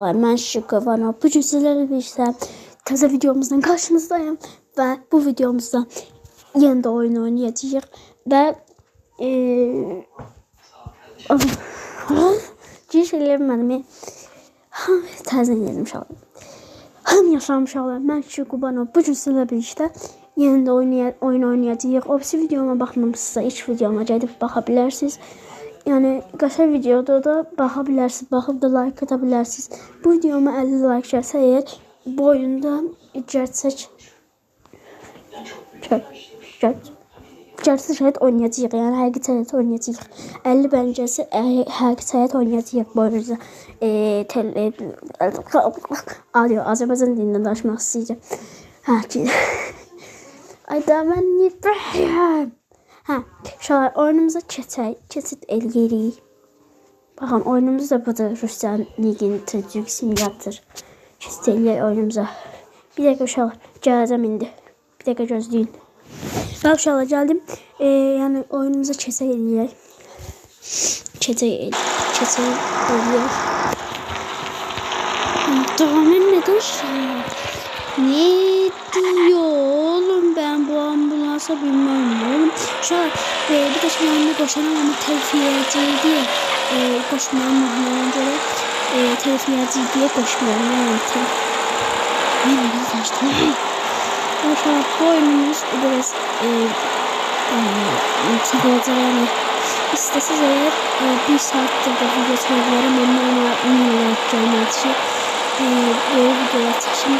Ben Şıkıvanov. Bugün sizlerle birlikte taze videomuzdan karşınızdayım. Ve bu videomuzda yeni de oyun oynayacağız. Ve giriş eləmədim. Təzən yedim uşaqlar. Hamı yaşamış uşaqlar. Mən Şıkıvanov. Bugün sizlerle birlikte yeni de oyun oynayacağız. O birisi videoma baxmamışsınızsa ilk videoma gedib baxa bilərsiniz. Yani qəşəng videoda da baxa bilərsiniz, baxıb da like ata bilərsiniz. Bu videoma 50 like gəlsə əgər bu oyunda gərsək şəhət oynayacağıq. Yəni həqiqi həyat oynayacağıq. 50 bən gəlsə həqiqi həyat oynayacağıq bu oyunda. Azərbaycan dilində danışmaq istəyəcəm. Ay da mən niyə şahar oyunumuza keçid eləyirik. Baxın oyunumuz da budur. Ruslan Ligin Türk simülatör. Keçid eləyək oyunumuza. Bir dəqiqə uşaqlar gələcəm indi. Bir dəqiqə gözləyin. Bax uşaqlar gəldim. Yəni oyunumuza keçid eləyək. Keçid eləyək. Tamam neden ne diyor oğlum, ben bu ambulansa bilmem oğlum. Şu an bir de şimdi anne koşanım ama telefiyeci diye koşmuyorum muhtemelen göre telefiyeci diye koşmuyorum yani. Ne kaçtı? Şu an bu oyunumuz biraz sıkılacak yani. İstesiz eğer bir saattir de video çekiyorum. Onunla olarak gelmek için böyle videolar çekişim.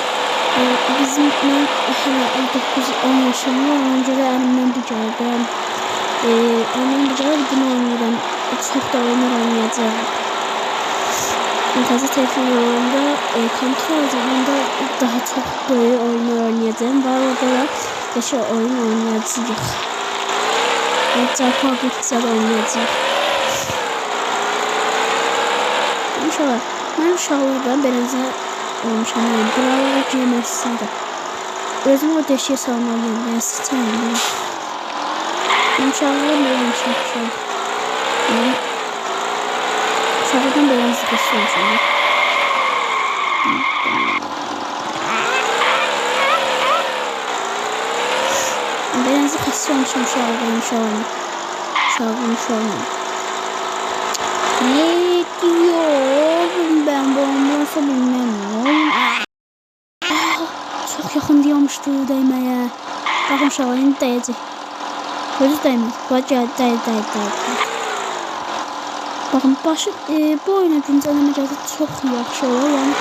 Bizim ben hala 9-10 yaşındayım. Ona göre elimden bir gördüm. Ondan bir göre bir gün oynayacağım. Çok da oynayacağım. Taze telefonlarımda kontrol zamanında daha çok böyle oyun oynayacağım. Var orada da yaşa oyun oynayacağım. Hatta güzel oynayacağım. İnşallah. Ben uşaqlardan beləcə olmuşam. Buralara girməsin də. Özümü o deşiyə salmalıyım. Ben sıçayım. Uşaqlardan belə olmuşam. Uşaqlardan beləcə deşiyə Beləcə xəstə olmuşam uşaqlardan. Ne diyorum ben bu ambulansa bilmem oğlum. Çok yakın diyormuştu değmeye. Bakın uşaqlar indi dəyəcək. Gözü dəymir. Dəy. Bakın bu oyuna güncəlləmə gəlsə çox yaxşı olur. Yəni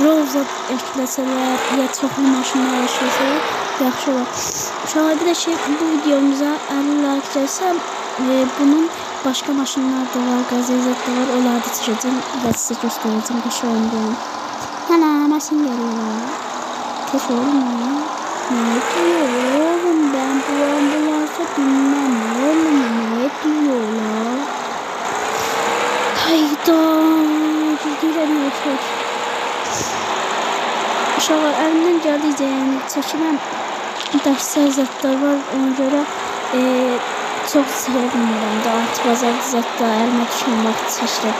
Roza ekləsələr ya çoxlu maşınlar yaşasələr yaxşı olur. Uşaqlar bir də bu videomuza 50 like gəlsə bunun başka maşınlar da var, gazetler de var. Onları da çekeceğim ve size göstereceğim. Keş oyundayım. Ana maşın geliyor. Keş oyundayım. Ne diyorum ben bu ambulansa bilmem oğlum, ne diyorlar. Hayda. Gidelim yeter. Uşaqlar əlimdən gəldikcə yəni çəkirəm. Dərslər zətlər var, ona görə çok sevmiyorum da artık bazar zaten elime düşen vakit seçtim.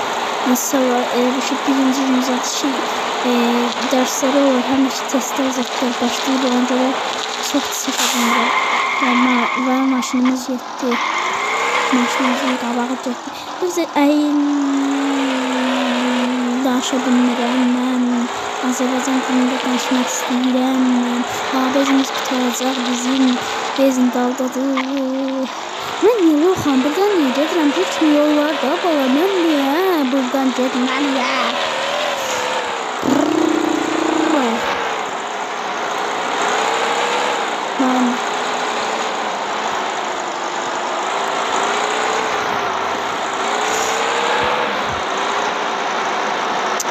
Mesela şu birinci gün zaten dersleri olur. Hem de testler zaten başlıyor. Onca da çok seçtim de. Ve maşinimiz yetti. Maşinimizin kabağı yetti. Biz de danışabilirim ben. Azerbaycan dilinde danışmak istedim. Bezimiz kurtaracak bizim daldadır. Ben yoxam, buradan niyə gedirəm? Heç mi yol var da, bala, mən niyə buradan getməliyəm?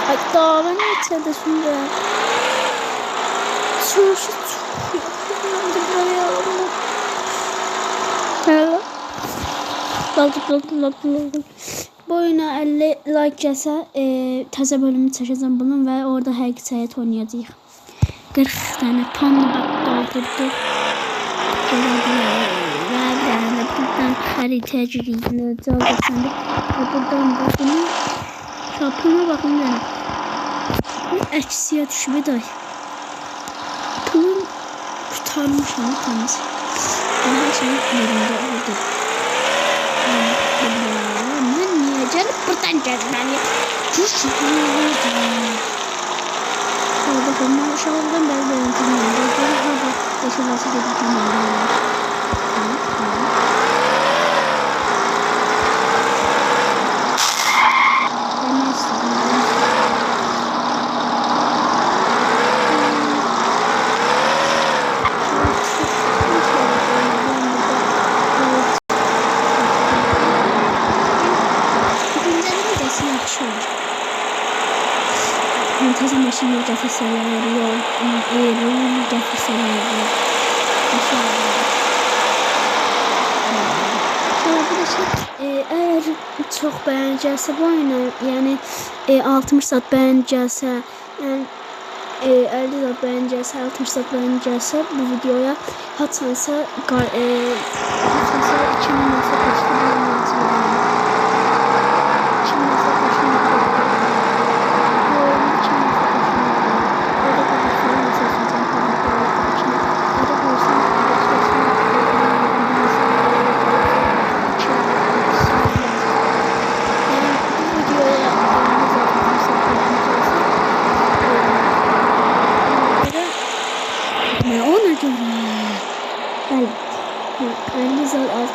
Hatta ben içeride şimdi Çarşı çok yakınlandı buraya. Hello. Daldım. Bu oyuna 50 like gəlsə təzə bölümü çəkəcəm bunun və orada həqiqi həyat oynayacağıq. 40 tane tonla doldurdu. Ve buradan haritaya gireceğiz. Buradan bakın. Şapına bakın. əksiyə düşüb day. Pulum kurtarmışam təmiz. Her şey yerində oldu. Mən niyə gəlib buradan gəlməliyim? Bakın ben uşağımdan beri yönetimliyim. Hava yaşaması gerektiğini Fantezi maşını getirseler, yok, ürün getirseler, eğer çok beğenecekse bu oyunu, yani 60 saat beğenecekse, yani 50 saat beğenecekse, 60 saat beğenecekse bu videoya hatansa 2000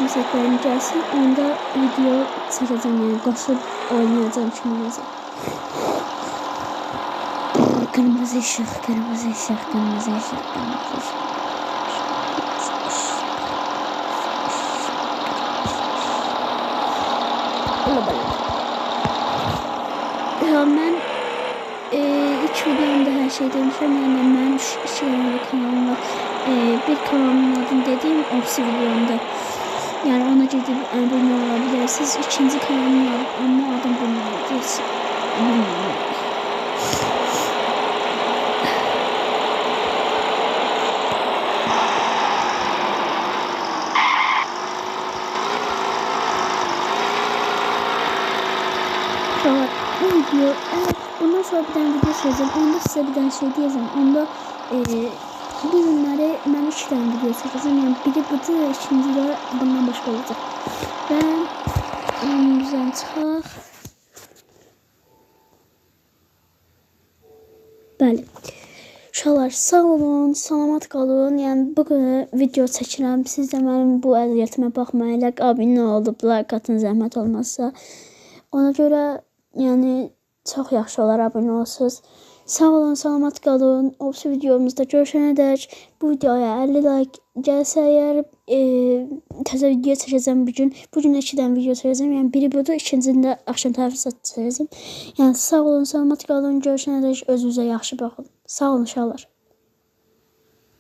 mesaj beğeneceksin, onda video çekeceğim, yani koşup oynayacağım şimdi. Kırmızı ışık, kırmızı ışık, kırmızı ışık, kırmızı ışık. Ya ben ilk videomda her şey demişim, yani ben kanalım var. Bir kanalımın adını dediğim Opsi videomda. Yani ona gidip abone olabilirsiniz. İkinci kanalım var ama adım bilmiyorum. Bu video, eğer bundan sonra bir tane video çekeceğim, onda size bir tane şey diyeceğim. Onda bu günləri mən 2 tane video çəkəcəm. Yəni biri budur, ikinci də bundan başqa olacaq. Və önümüzdən çıxaq. Bəli. Uşaqlar, sağ olun, salamat qalın. Yəni bu gün video çəkirəm. Siz də mənim bu əziyyətimə baxmayaraq abunə olub, like atın, zəhmət olmazsa. Ona görə yəni çox yaxşı olar abunə olsanız. Sağ olun, salamat qalın. Opsi videomuzda görüşənədək bu videoya 50 like gəlsə əgər təzə video çəkəcəm bugün. Bugün 2 dənə video çəkəcəm. Yəni biri budur, ikincini də axşam tərəfi çəkəcəm. Yəni sağ olun, salamat qalın. Görüşənədək özünüzə yaxşı baxın. Sağ olun uşaqlar.